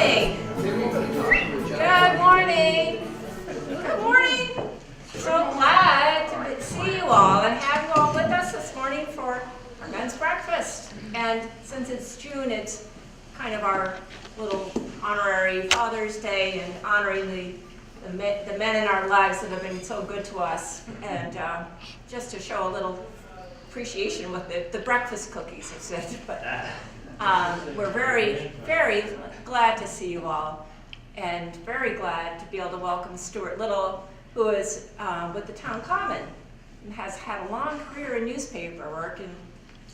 morning. Good morning. Good morning. So glad to see you all and have you all with us this morning for our men's breakfast. And since it's June, it's kind of our little honorary Father's Day and honoring the men in our lives that have been so good to us. And just to show a little appreciation with the breakfast cookies, I said. But we're very, very glad to see you all, and very glad to be able to welcome StewartLytle, who is with the Town Common and has had a long career in newspaper work.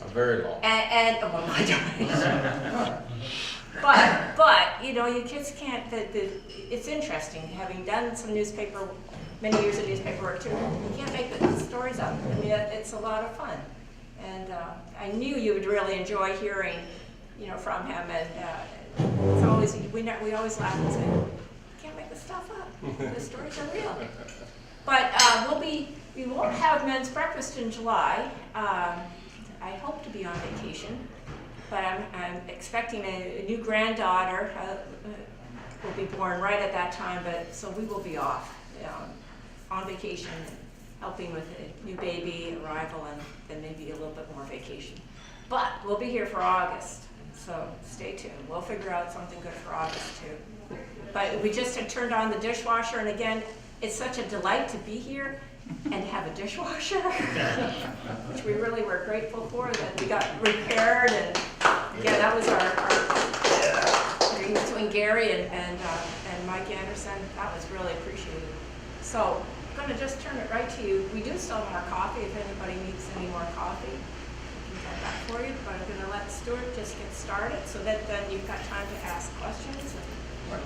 A very long. And well, my generation. But you know, you kids can't. It's interesting having done some newspaper, many years of newspaper work too. You can't make the stories up. I mean, it's a lot of fun, and I knew you would really enjoy hearing, you know, from him. And it's always we always laugh and say, you can't make this stuff up. The stories are real. But we won't have men's breakfast in July. I hope to be on vacation, but I'm expecting a new granddaughter will be born right at that time. But so we will be off on vacation, helping with a new baby arrival, and then maybe a little bit more vacation. But we'll be here for August, so stay tuned. We'll figure out something good for August too. But we just had turned on the dishwasher, and again, it's such a delight to be here and have a dishwasher, which we really were grateful for, that we got repaired. And yeah, that was our agreement between Gary and Mike Anderson. That was really appreciated. So I'm going to just turn it right to you. We do still have more coffee if anybody needs any more coffee. We can get that for you, but I'm going to let Stewart just get started so that then you've got time to ask questions. All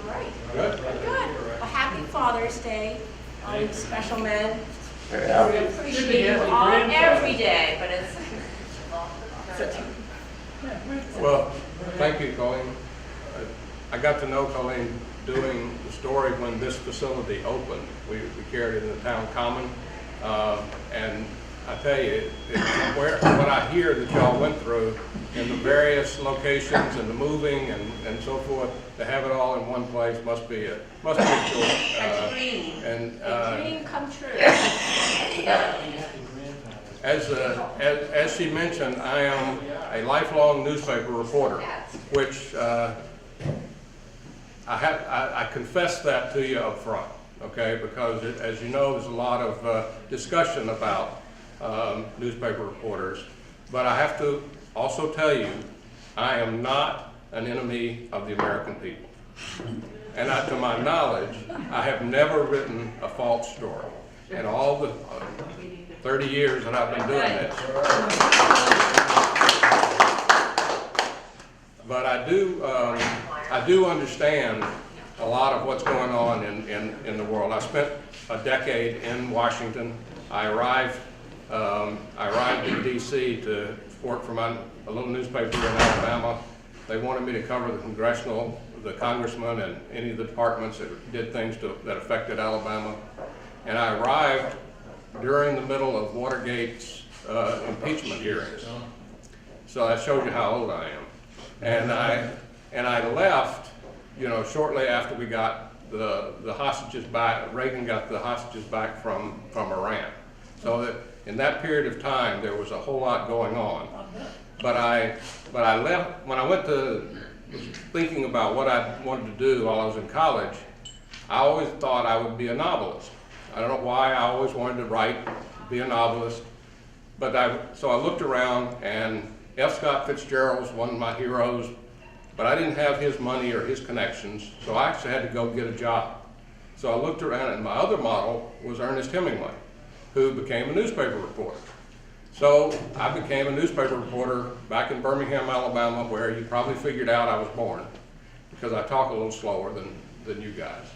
right. Good. Good. Well, happy Father's Day, all you special men. We appreciate you all every day, but it's Well, thank you, Colleen. I got to know Colleen doing the story when this facility opened. We carried it in the Town Common, and I tell you, what I hear that y'all went through in the various locations and the moving and so forth, to have it all in one place must be a joy. a dream. And A dream come true. as she mentioned, I am a lifelong newspaper reporter, which I confess that to you up front, okay? Because as you know, there's a lot of discussion about newspaper reporters, but I have to also tell you, I am not an enemy of the American people. And to my knowledge, I have never written a false story in all the 30 years that I've been doing this. But I do understand a lot of what's going on in the world. I spent a decade in Washington. I arrived in D.C. to work for a little newspaper in Alabama. They wanted me to cover the congressmen and any of the departments that did things that affected Alabama. And I arrived during the middle of Watergate's impeachment hearings. So that shows you how old I am. And I left, you know, shortly after we got the hostages back. Reagan got the hostages back from Iran. So that in that period of time, there was a whole lot going on. But I left, when I was thinking about what I wanted to do while I was in college, I always thought I would be a novelist. I don't know why I always wanted to write, be a novelist. So I looked around, and F. Scott Fitzgerald was one of my heroes, but I didn't have his money or his connections, so I actually had to go get a job. So I looked around, and my other model was Ernest Hemingway, who became a newspaper reporter. So I became a newspaper reporter back in Birmingham, Alabama, where you probably figured out I was born, because I talk a little slower than you guys.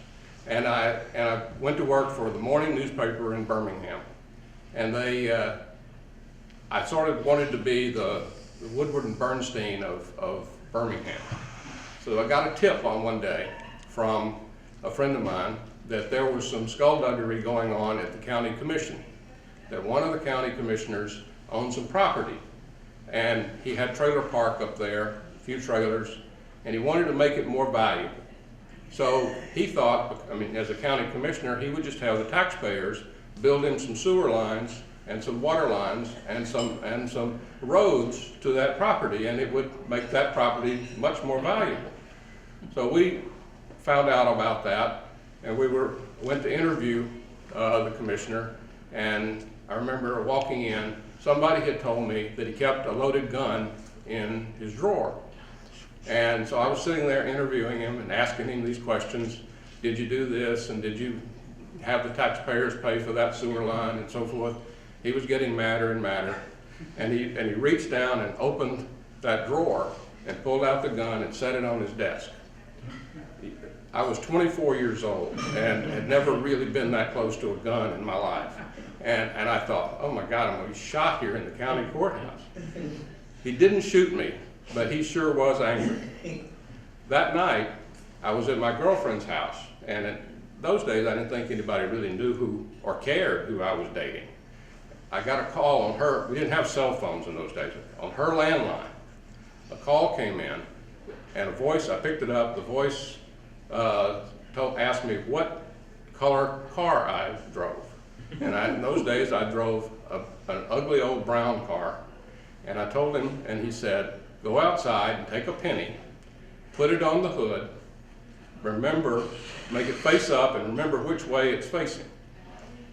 And I went to work for the morning newspaper in Birmingham, and I sort of wanted to be the Woodward and Bernstein of Birmingham. So I got a tip on one day from a friend of mine that there was some skullduggery going on at the county commission, that one of the county commissioners owned some property, and he had trailer park up there, a few trailers, and he wanted to make it more valuable. So he thought, I mean, as a county commissioner, he would just have the taxpayers build him some sewer lines and some water lines and some roads to that property, and it would make that property much more valuable. So we found out about that, and went to interview the commissioner, and I remember walking in, somebody had told me that he kept a loaded gun in his drawer. And so I was sitting there interviewing him and asking him these questions. Did you do this, and did you have the taxpayers pay for that sewer line, and so forth? He was getting madder and madder, and he reached down and opened that drawer and pulled out the gun and set it on his desk. I was 24 years old and had never really been that close to a gun in my life. And I thought, oh my God, I'm going to be shot here in the county courthouse. He didn't shoot me, but he sure was angry. That night, I was at my girlfriend's house, and in those days I didn't think anybody really knew who or cared who I was dating. I got a call on her, we didn't have cell phones in those days, on her landline. A call came in, and a voice, I picked it up, the voice asked me what color car I drove. And in those days I drove an ugly old brown car. And I told him, and he said, go outside and take a penny, put it on the hood, remember, make it face up and remember which way it's facing.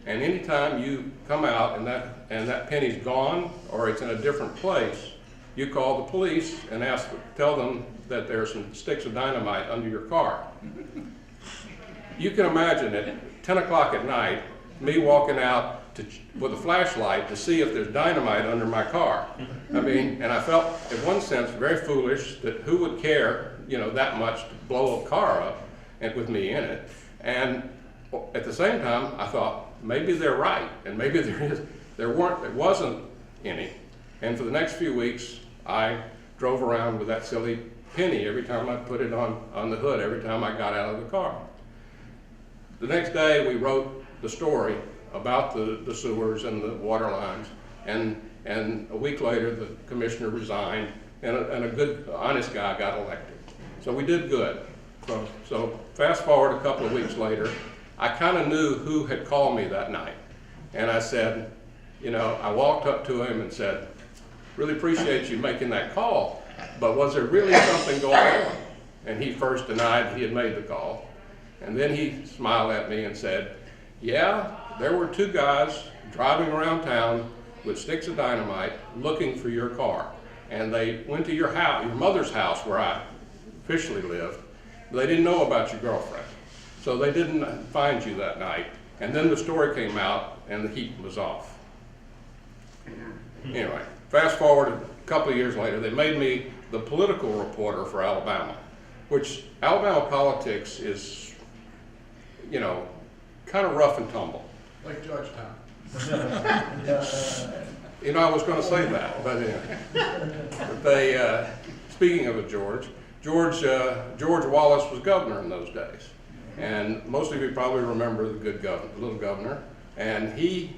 And anytime you come out and that penny's gone or it's in a different place, you call the police and tell them that there's some sticks of dynamite under your car. You can imagine at 10 o'clock at night, me walking out with a flashlight to see if there's dynamite under my car. I mean, and I felt, in one sense, very foolish that who would care, that much to blow a car up and with me in it. And at the same time, I thought, maybe they're right, and maybe there wasn't any. And for the next few weeks, I drove around with that silly penny every time I put it on the hood, every time I got out of the car. The next day, we wrote the story about the sewers and the water lines, and a week later, the commissioner resigned, and a good, honest guy got elected. So we did good. So fast forward a couple of weeks later, I kind of knew who had called me that night. And I said, I walked up to him and said, really appreciate you making that call, but was there really something going on? And he first denied he had made the call. And then he smiled at me and said, yeah, there were two guys driving around town with sticks of dynamite looking for your car. And they went to your house, your mother's house where I officially lived. They didn't know about your girlfriend. So they didn't find you that night. And then the story came out and the heat was off. Anyway, fast forward a couple of years later, they made me the political reporter for Alabama, which Alabama politics is, kind of rough and tumble. Like Georgetown. I was going to say that, but anyway. Speaking of George Wallace was governor in those days. And most of you probably remember the good governor, the little governor. And the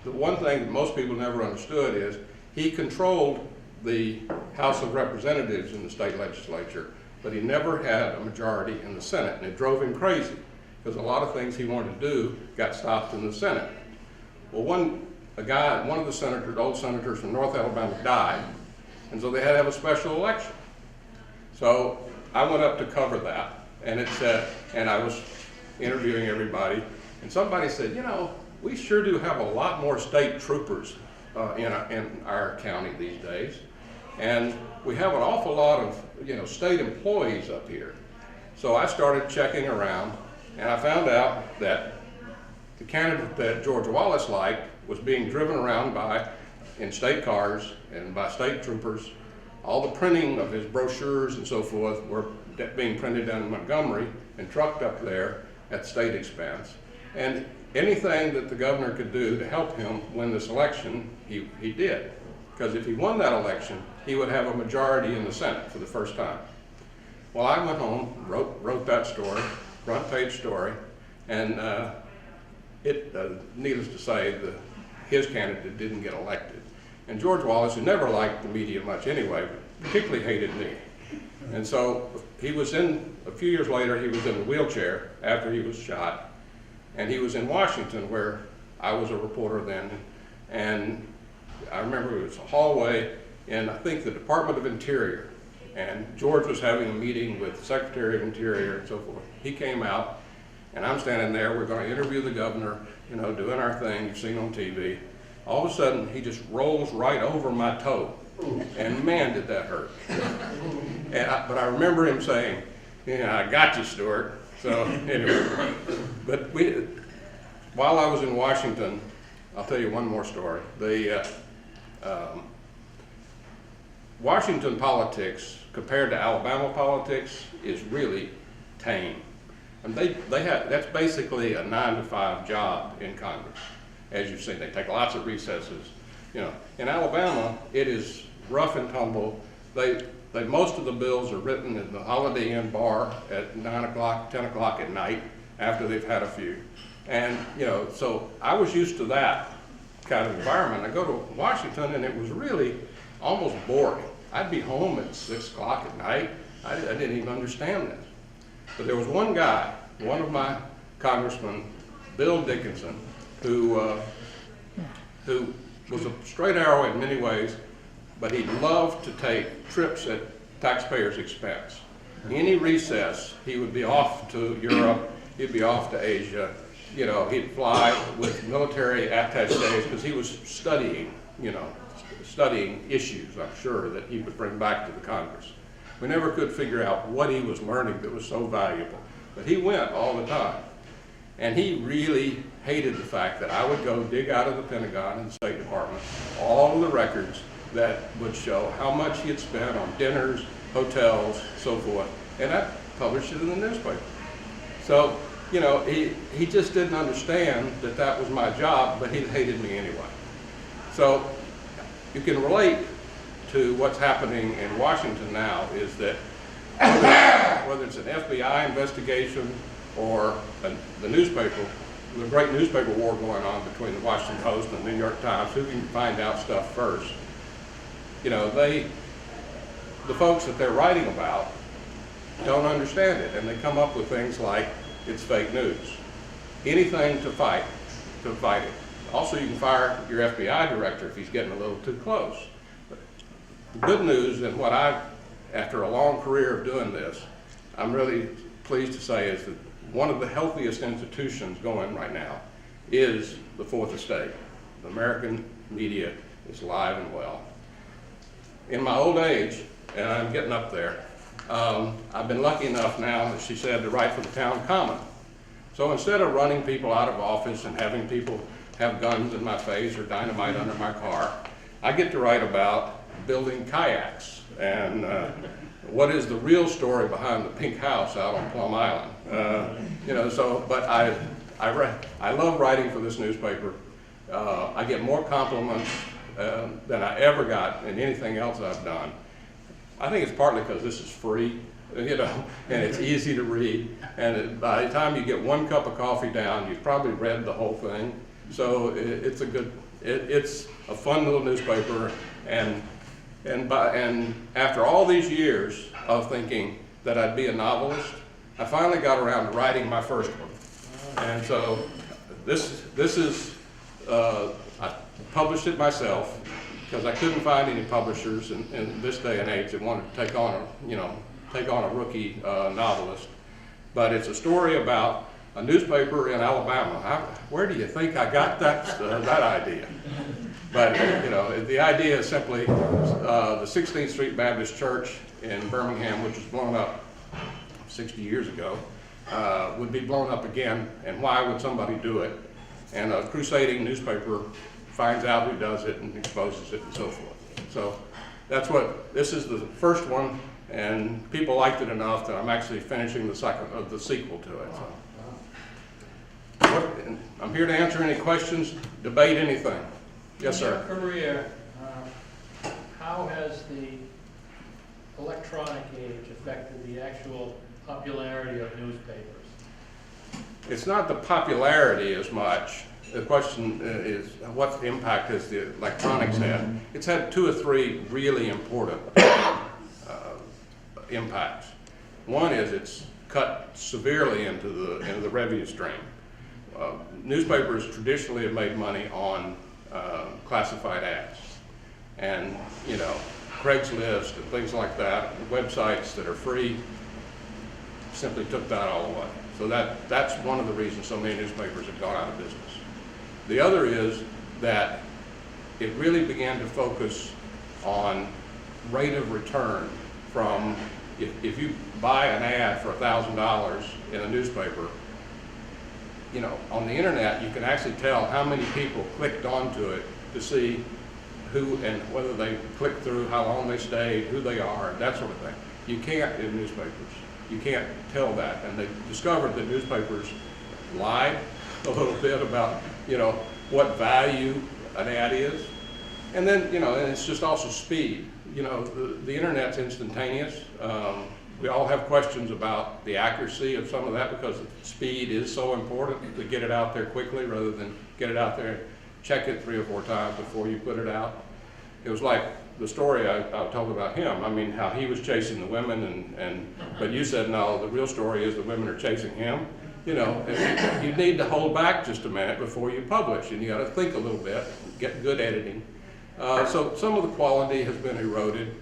one thing that most people never understood is he controlled the House of Representatives in the state legislature, but he never had a majority in the Senate, and it drove him crazy because a lot of things he wanted to do got stopped in the Senate. Well, one of the old senators from North Alabama died, and so they had to have a special election. So I went up to cover that, and it said, and I was interviewing everybody, and somebody said, we sure do have a lot more state troopers in our county these days, and we have an awful lot of state employees up here. So I started checking around, and I found out that the candidate that George Wallace liked was being driven around in state cars and by state troopers. All the printing of his brochures and so forth were being printed down in Montgomery and trucked up there at state expense. And anything that the governor could do to help him win this election, he did. Because if he won that election, he would have a majority in the Senate for the first time. Well, I went home, wrote that story, front page story, and needless to say, his candidate didn't get elected. And George Wallace, who never liked the media much anyway, particularly hated me. And so he was a few years later, he was in a wheelchair after he was shot. And he was in Washington, where I was a reporter then. And I remember it was a hallway in, I think, the Department of Interior. And George was having a meeting with the Secretary of Interior and so forth. He came out, and I'm standing there. We're going to interview the governor, you know, doing our thing you've seen on TV. All of a sudden, he just rolls right over my toe. And man, did that hurt. But I remember him saying, "Yeah, I got you, Stewart." So anyway, but while I was in Washington, I'll tell you one more story. Washington politics, compared to Alabama politics, is really tame. And that's basically a 9-to-5 job in Congress. As you've seen, they take lots of recesses. You know, in Alabama, it is rough and tumble. Most of the bills are written in the Holiday Inn bar at 9 o'clock, 10 o'clock at night after they've had a few. And, you know, so I was used to that kind of environment. I go to Washington and it was really almost boring. I'd be home at 6 o'clock at night. I didn't even understand this. But there was one guy, one of my congressmen, Bill Dickinson, who was a straight arrow in many ways, but he loved to take trips at taxpayers' expense. Any recess, he would be off to Europe, he'd be off to Asia, you know, he'd fly with military attachés because he was studying, you know, studying issues, I'm sure, that he would bring back to the Congress. We never could figure out what he was learning that was so valuable, but he went all the time. And he really hated the fact that I would go dig out of the Pentagon and the State Department all of the records that would show how much he had spent on dinners, hotels, so forth, and I published it in the newspaper. So, you know, he just didn't understand that that was my job, but he hated me anyway. So you can relate to what's happening in Washington now is that whether it's an FBI investigation or the newspaper, the great newspaper war going on between the Washington Post and the New York Times, who can find out stuff first. You know, the folks that they're writing about don't understand it, and they come up with things like it's fake news. Anything to fight it. Also, you can fire your FBI director if he's getting a little too close. But the good news, and what after a long career of doing this, I'm really pleased to say is that one of the healthiest institutions going right now is the Fourth Estate. The American media is alive and well. In my old age, and I'm getting up there, I've been lucky enough now, as she said, to write for the town common. So instead of running people out of office and having people have guns in my face or dynamite under my car, I get to write about building kayaks and what is the real story behind the pink house out on Plum Island. You know, so, but I love writing for this newspaper. I get more compliments than I ever got in anything else I've done. I think it's partly because this is free, you know, and it's easy to read. And by the time you get one cup of coffee down, you've probably read the whole thing. So it's a fun little newspaper. And after all these years of thinking that I'd be a novelist, I finally got around to writing my first one. And so this is, I published it myself because I couldn't find any publishers in this day and age that wanted to take on a rookie novelist. But it's a story about a newspaper in Alabama. Where do you think I got that idea? But you know, the idea is simply the 16th Street Baptist Church in Birmingham, which was blown up 60 years ago, would be blown up again, and why would somebody do it? And a crusading newspaper finds out who does it and exposes it and so forth. So that's this is the first one, and people liked it enough that I'm actually finishing the sequel to it. So I'm here to answer any questions, debate anything. Yes, sir. In your career, how has the electronic age affected the actual popularity of newspapers? It's not the popularity as much. The question is what impact has the electronics had? It's had 2 or 3 really important impacts. One is it's cut severely into the revenue stream. Newspapers traditionally have made money on classified ads, and you know, Craigslist and things like that, websites that are free, simply took that all away. So that's one of the reasons so many newspapers have gone out of business. The other is that it really began to focus on rate of return from, if you buy an ad for $1,000 in a newspaper, you know, on the internet you can actually tell how many people clicked onto it to see who and whether they clicked through, how long they stayed, who they are, that sort of thing. You can't in newspapers. You can't tell that. And they discovered that newspapers lied a little bit about, you know, what value an ad is. And then, you know, and it's just also speed. You know, the internet's instantaneous. We all have questions about the accuracy of some of that because speed is so important to get it out there quickly rather than get it out there, check it 3 or 4 times before you put it out. It was like the story I told about him. I mean, how he was chasing the women, but you said, no, the real story is the women are chasing him. You know, you need to hold back just a minute before you publish, and you got to think a little bit, get good editing. So some of the quality has been eroded,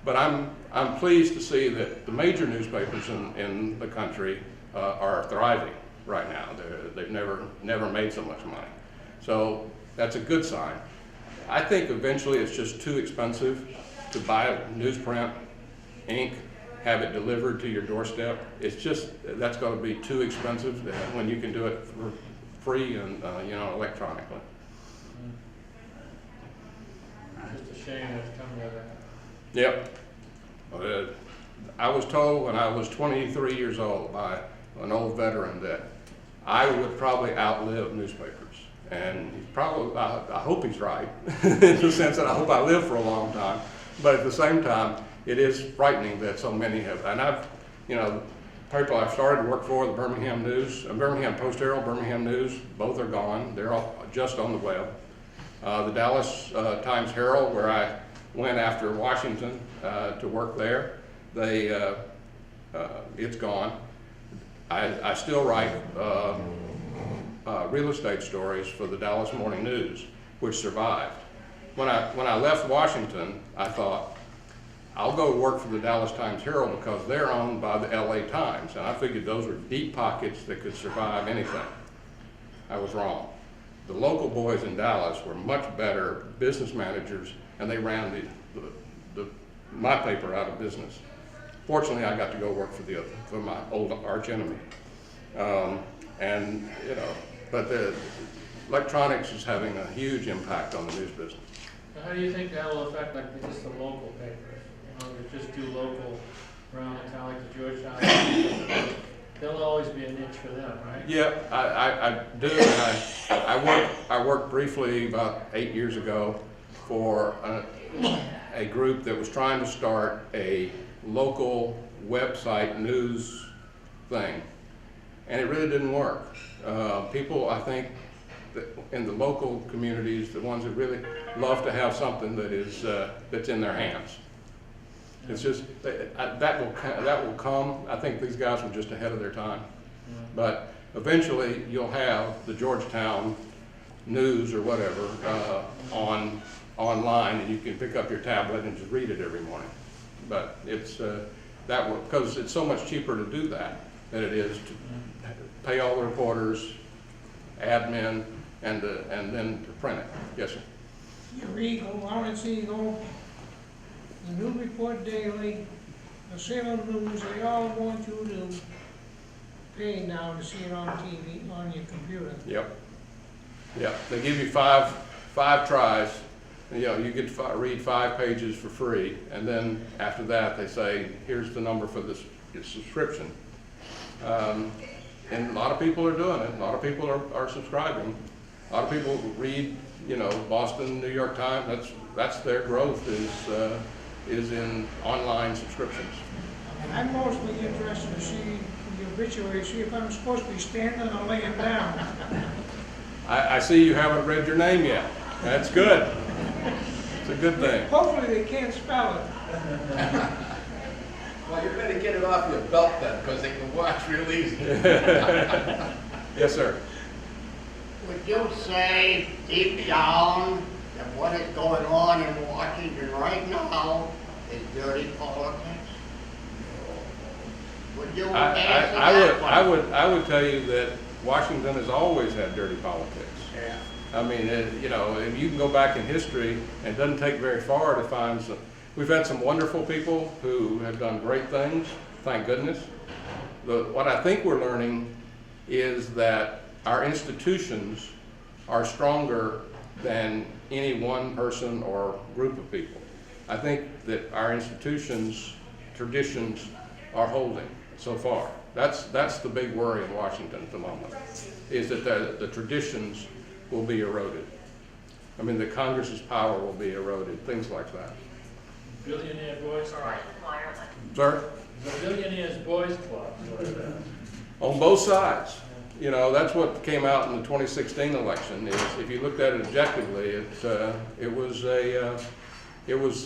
but I'm pleased to see that the major newspapers in the country are thriving right now. They've never made so much money. So that's a good sign. I think eventually it's just too expensive to buy newsprint, ink, have it delivered to your doorstep. It's just, that's going to be too expensive when you can do it for free and you know, electronically. Just a shame it's come to that. Yep. I was told when I was 23 years old by an old veteran that I would probably outlive newspapers. And he's probably, I hope he's right, in the sense that I hope I live for a long time. But at the same time, it is frightening that so many have. And I've, you know, people I've started to work for, the Birmingham News, Birmingham Post-Herald, Birmingham News, both are gone. They're all just on the web. The Dallas Times-Herald, where I went after Washington to work there, it's gone. I still write real estate stories for the Dallas Morning News, which survived. When I left Washington, I thought, I'll go work for the Dallas Times-Herald because they're owned by the LA Times, and I figured those were deep pockets that could survive anything. I was wrong. The local boys in Dallas were much better business managers, and they ran my paper out of business. Fortunately, I got to go work for my old arch enemy. And, you know, but the electronics is having a huge impact on the news business. So how do you think that will affect like just the local papers? You know, that just do local around the town, like the Georgetown. There'll always be a niche for them, right? Yeah, I do, and I worked briefly about 8 years ago for a group that was trying to start a local website news thing, and it really didn't work. People, I think, in the local communities, the ones that really love to have something that is that's in their hands. It's just that will come. I think these guys were just ahead of their time. But eventually, you'll have the Georgetown News or whatever online, and you can pick up your tablet and just read it every morning. But it's because it's so much cheaper to do that than it is to pay all the reporters, admin, and then to print it. Yes, sir. Your Eagle, Lawrence Eagle, the New Report Daily, the Salem News, they all want you to pay now to see it on TV, on your computer. Yep. Yep. They give you five tries. You know, you get to read 5 pages for free, and then after that they say, here's the number for this subscription. And a lot of people are doing it. A lot of people are subscribing. A lot of people read, you know, Boston, New York Times. That's their growth is in online subscriptions. I'm mostly interested to see the obituary, see if I'm supposed to be standing or laying down. I see you haven't read your name yet. That's good. It's a good thing. Hopefully they can't spell it. Well, you better get it off your belt then, because they can watch real easy. Yes, sir. Would you say deep down that what is going on in Washington right now is dirty politics? Would you answer that question? I would tell you that Washington has always had dirty politics. Yeah. I mean, you know, if you can go back in history, and it doesn't take very far to find some. We've had some wonderful people who have done great things, thank goodness. What I think we're learning is that our institutions are stronger than any one person or group of people. I think that our institutions, traditions are holding so far. That's the big worry in Washington at the moment, is that the traditions will be eroded. I mean, the Congress's power will be eroded, things like that. Billionaire Boys Club. Sir? The Billionaires Boys Club. On both sides. You know, that's what came out in the 2016 election, is if you looked at it objectively, it was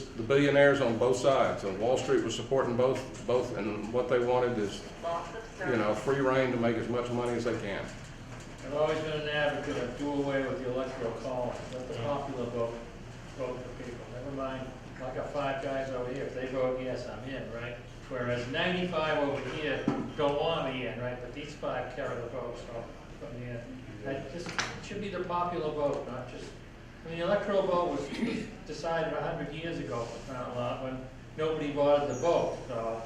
the billionaires on both sides. And Wall Street was supporting both, and what they wanted is, you know, free reign to make as much money as they can. I've always been an advocate of do away with the electoral college, let the popular vote for people. Never mind, I got 5 guys over here, if they vote yes, I'm in, right? Whereas 95 over here don't want me in, right? But these 5 carry the vote, so put me in. It should be the popular vote, not just, I mean, the electoral vote was decided 100 years ago, not a lot, when nobody voted the vote, so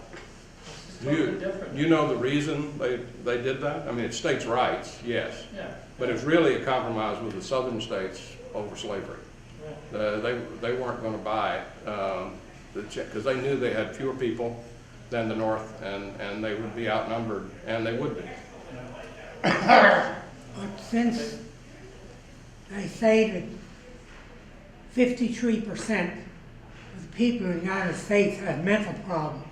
it's totally different. You know the reason they did that? I mean, it's states' rights, yes. Yeah. But it's really a compromise with the southern states over slavery. Yeah. They weren't going to buy because they knew they had fewer people than the North, and they would be outnumbered, and they would be. But since they say that 53% of the people in the United States have mental problems,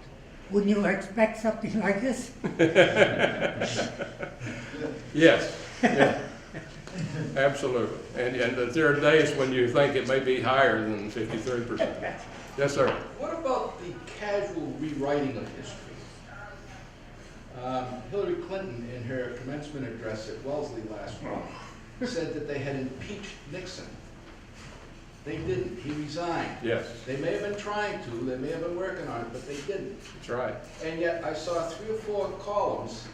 wouldn't you expect something like this? Yes, yeah. Absolutely. And there are days when you think it may be higher than 53%. Yes, sir. What about the casual rewriting of history? Hillary Clinton, in her commencement address at Wellesley last month, said that they had impeached Nixon. They didn't. He resigned. Yes, They may have been trying to, they may have been working on it, but they didn't. that's right. And yet I saw 3 or 4 columns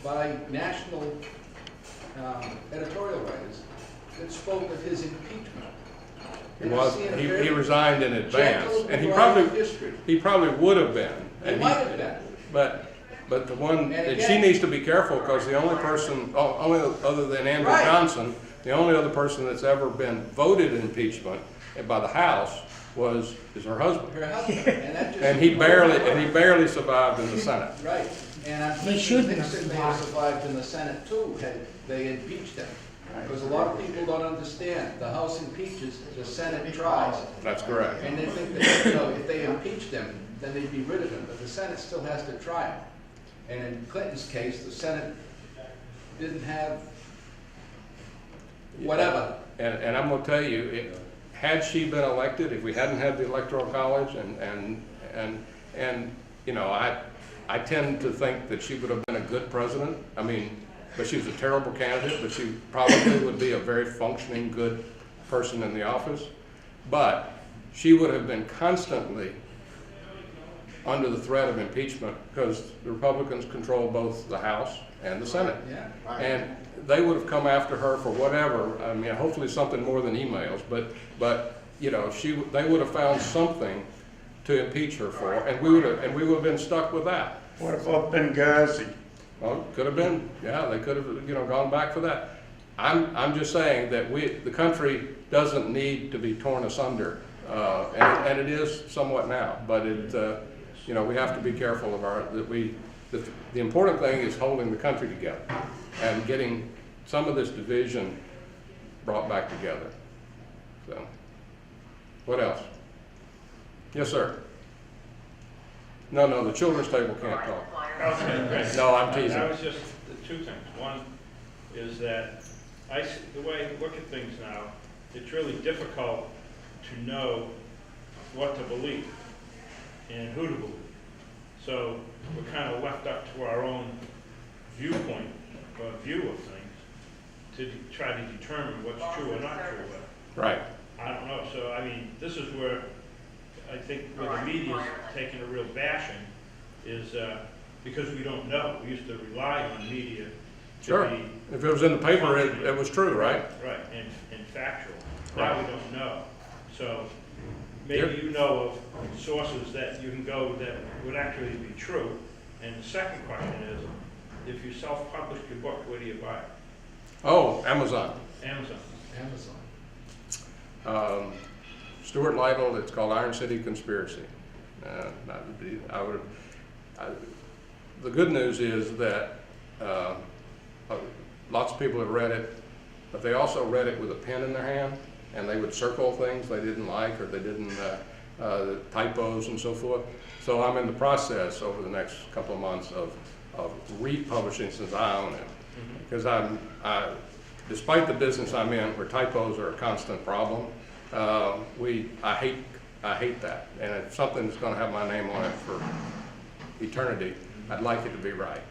by national editorial writers that spoke of his impeachment. He resigned in advance, and he probably would have been. He might have been. But the one, And and she again- needs to be careful, because the only person, only other than Andrew Right. Johnson, the only other person that's ever been voted impeachment by the House is her husband. Her husband, and that just. And he barely survived in the Senate. Right, and I'm He thinking shouldn't have Nixon may have survived. survived in the Senate too, had they impeached him. Because a lot of people don't understand, the House impeaches, the Senate tries. That's correct. And they think that, you know, if they impeached him, then they'd be rid of him, but the Senate still has to try him. And in Clinton's case, the Senate didn't have whatever. And I'm gonna tell you, had she been elected, if we hadn't had the Electoral College, and you know, I tend to think that she would have been a good president. I mean, but she was a terrible candidate, but she probably would be a very functioning, good person in the office. But she would have been constantly under the threat of impeachment, because the Republicans control both the House and the Senate. Yeah. And they would have come after her for whatever, I mean, hopefully something more than emails, but you know, they would have found something to impeach her for, and we would have been stuck with that. What about Benghazi? Well, could have been, yeah, they could have, you know, gone back for that. I'm just saying that the country doesn't need to be torn asunder, and it is somewhat now, but you know, we have to be careful of the important thing is holding the country together and getting some of this division brought back together. So, what else? Yes, sir. No, the children's table can't talk. Okay, great. No, I'm teasing. That was just 2 things. One is that the way I look at things now, it's really difficult to know what to believe and who to believe. So we're kind of left up to our own viewpoint, or view of things, to try to determine what's true or not true. Right. I don't know, so I mean, this is where I think where the media's taking a real bashing is because we don't know. We used to rely on media to Sure. be If it was in the paper, it was true, right? right and factual. Right. Now we don't know. So maybe you know of sources that you can go that would actually be true. And the second question is, if you self-publish your book, where do you buy it? Oh, Amazon. Amazon. Amazon. StewartLytle, it's called Iron City Conspiracy. The good news is that lots of people have read it, but they also read it with a pen in their hand, and they would circle things they didn't like or they didn't, typos and so forth. So I'm in the process over the next couple of months of republishing, since I own it. Because despite the business I'm in, where typos are a constant problem, I hate that. And if something's going to have my name on it for eternity, I'd like it to be right.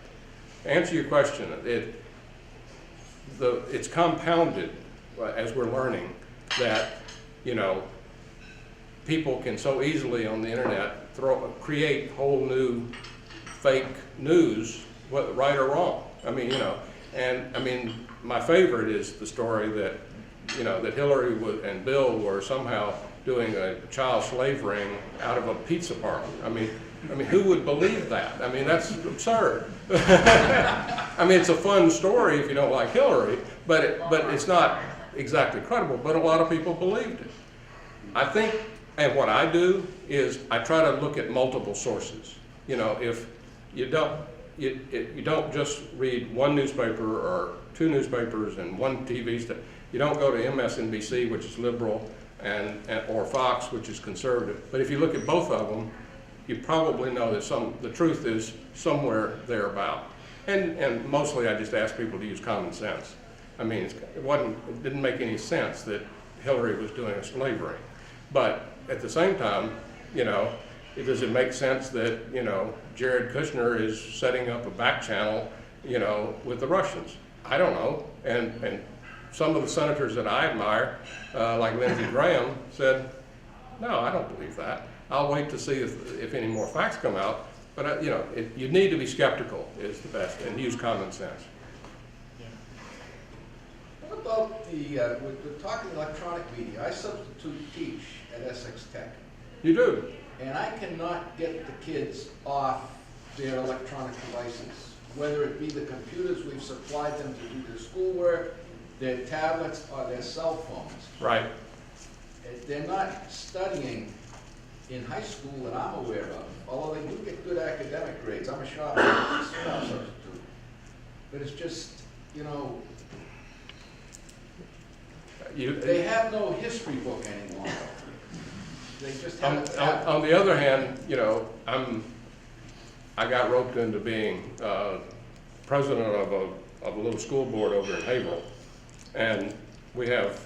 To answer your question, it's compounded as we're learning that, you know, people can so easily on the internet create whole new fake news, whether right or wrong. I mean, you know, and I mean, my favorite is the story that, you know, that Hillary and Bill were somehow doing a child slave ring out of a pizza parlor. I mean, who would believe that? I mean, that's absurd. I mean, it's a fun story if you don't like Hillary, but it's not exactly credible. But a lot of people believed it. I think, and what I do is I try to look at multiple sources. You know, if you don't just read one newspaper or two newspapers and one TV station. You don't go to MSNBC, which is liberal, or Fox, which is conservative. But if you look at both of them, you probably know that the truth is somewhere thereabout. And mostly I just ask people to use common sense. I mean, it didn't make any sense that Hillary was doing a slave ring. But at the same time, you know, does it make sense that, you know, Jared Kushner is setting up a back channel, you know, with the Russians? I don't know. And some of the senators that I admire, like Lindsey Graham, said, no, I don't believe that. I'll wait to see if any more facts come out. But, you know, you need to be skeptical is the best, and use common sense. What about with the talking electronic media? I substitute teach at Essex Tech. You do? And I cannot get the kids off their electronic devices, whether it be the computers we've supplied them to do their schoolwork, their tablets, or their cell phones. Right. They're not studying in high school that I'm aware of, although they do get good academic grades. I'm a shop substitute. But it's just, you know, they have no history book anymore. They just have a tablet. On the other hand, you know, I got roped into being president of a little school board over in Haverhill, and we have,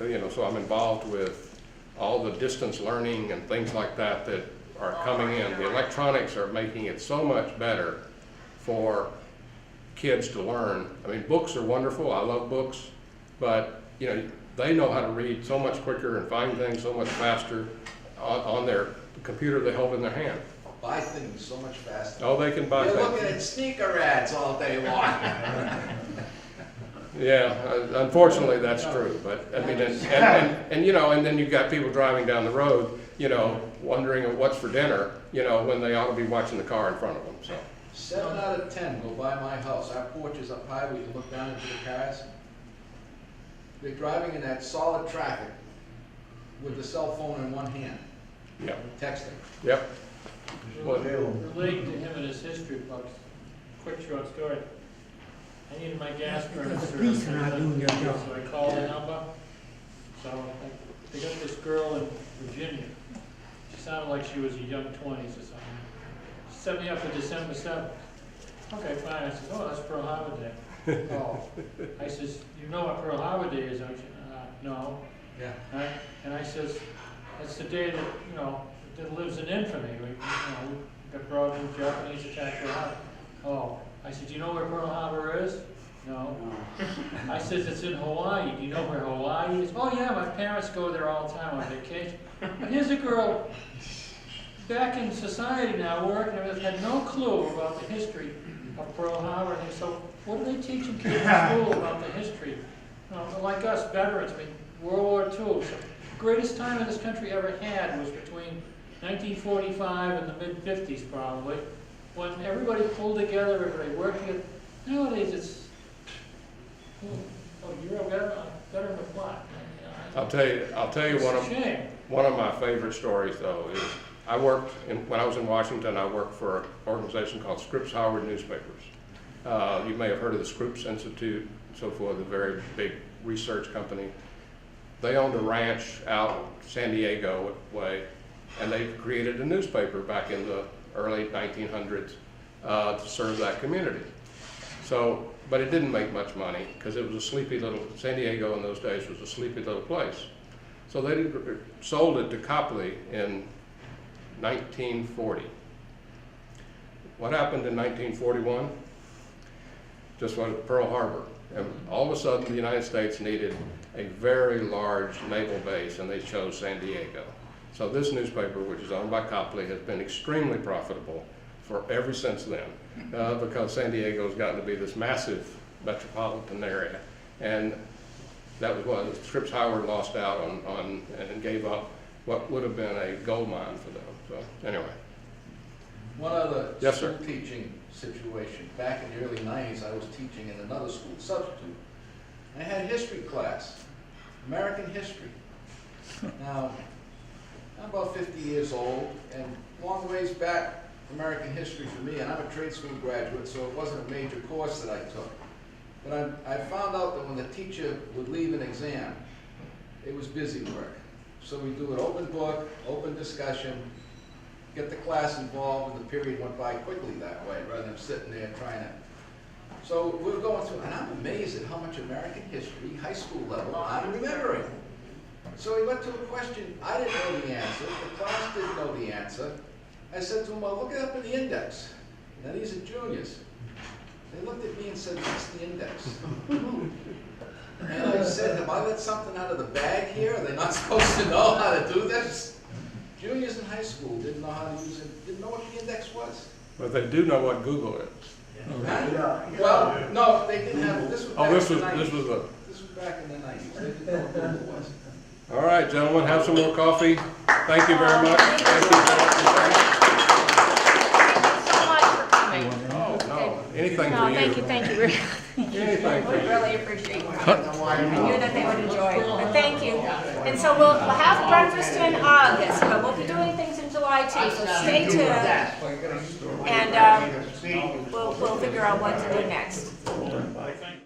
you know, so I'm involved with all the distance learning and things like that that are coming in. The electronics are making it so much better for kids to learn. I mean, books are wonderful. I love books, but you know, they know how to read so much quicker and find things so much faster on their computer they hold in their hand. Buy things so much faster. Oh, they can buy They're things. looking at sneaker ads all day long. Yeah, unfortunately that's true. But I mean, and you know, and then you've got people driving down the road, you know, wondering what's for dinner, you know, when they ought to be watching the car in front of them. So 7 out of 10 go by my house. Our porch is up high. We can look down into the cars. They're driving in that solid traffic with the cell phone in one hand, yeah, texting. yep. Relating to him and his history books, quick short story. I needed my gas burner The police are not doing their job. so I called the number. So they got this girl in Virginia. She sounded like she was a young 20s or something. She set me up for December 7th. Okay, fine. I said, oh, that's Pearl Harbor Day. Oh. I says, you know what Pearl Harbor Day is, don't you? No. Yeah. And I says, it's the day that, you know, that lives in infamy. We got brought in, Japanese attacked Pearl Harbor. Oh, I said, do you know where Pearl Harbor is? No. I said, it's in Hawaii. Do you know where Hawaii is? Oh yeah, my parents go there all the time on vacation. But here's a girl back in society now, working, and had no clue about the history of Pearl Harbor. And so, what are they teaching kids in school about the history? Like us veterans, I mean, World War II. So, the greatest time in this country ever had was between 1945 and the mid-50s, probably, when everybody pulled together, everybody worked together. Nowadays, it's oh, you're a veteran of what? I'll tell you It's one a of shame. one of my favorite stories though is when I was in Washington, I worked for an organization called Scripps Howard Newspapers. You may have heard of the Scripps Institute, so forth, a very big research company. They owned a ranch out San Diego way, and they created a newspaper back in the early 1900s to serve that community. So, but it didn't make much money because it was a sleepy little, San Diego in those days was a sleepy little place. So they sold it to Copley in 1940. What happened in 1941? Just like Pearl Harbor. And all of a sudden the United States needed a very large naval base and they chose San Diego. So this newspaper, which is owned by Copley, has been extremely profitable ever since then, because San Diego's gotten to be this massive metropolitan area, and that was what Scripps Howard lost out on and gave up what would have been a gold mine for them. So anyway. One other Yes, sir. school teaching situation. Back in the early 90s, I was teaching in another school, substitute. I had history class, American history. Now, I'm about 50 years old, and long ways back, American history for me, and I'm a trade school graduate, so it wasn't a major course that I took. But I found out that when the teacher would leave an exam, it was busy work. So we do an open book, open discussion, get the class involved, and the period went by quickly that way, rather than sitting there trying to. So we were going through, and I'm amazed at how much American history, high school level, I'm remembering. So we went to a question, I didn't know the answer, the class didn't know the answer. I said to them, well, look it up in the index. Now these are juniors. They looked at me and said, what's the index? And I said, have I let something out of the bag here? Are they not supposed to know how to do this? Juniors in high school didn't know how to use it, didn't know what the index was. But they do know what Google is. Huh? Well, no, they didn't have, this was back in the 90s. This was a. This was back in the 90s. They didn't know what Google was. All right, gentlemen, have some more coffee. Thank you very much. Thank you. So much for coming. Oh, no, anything for you. Thank you. Anything for We you. really appreciate it. I knew that they would enjoy it, but thank you. And so we'll have breakfast in August, but we'll be doing things in July too, so stay tuned. And we'll figure out what to do next. I think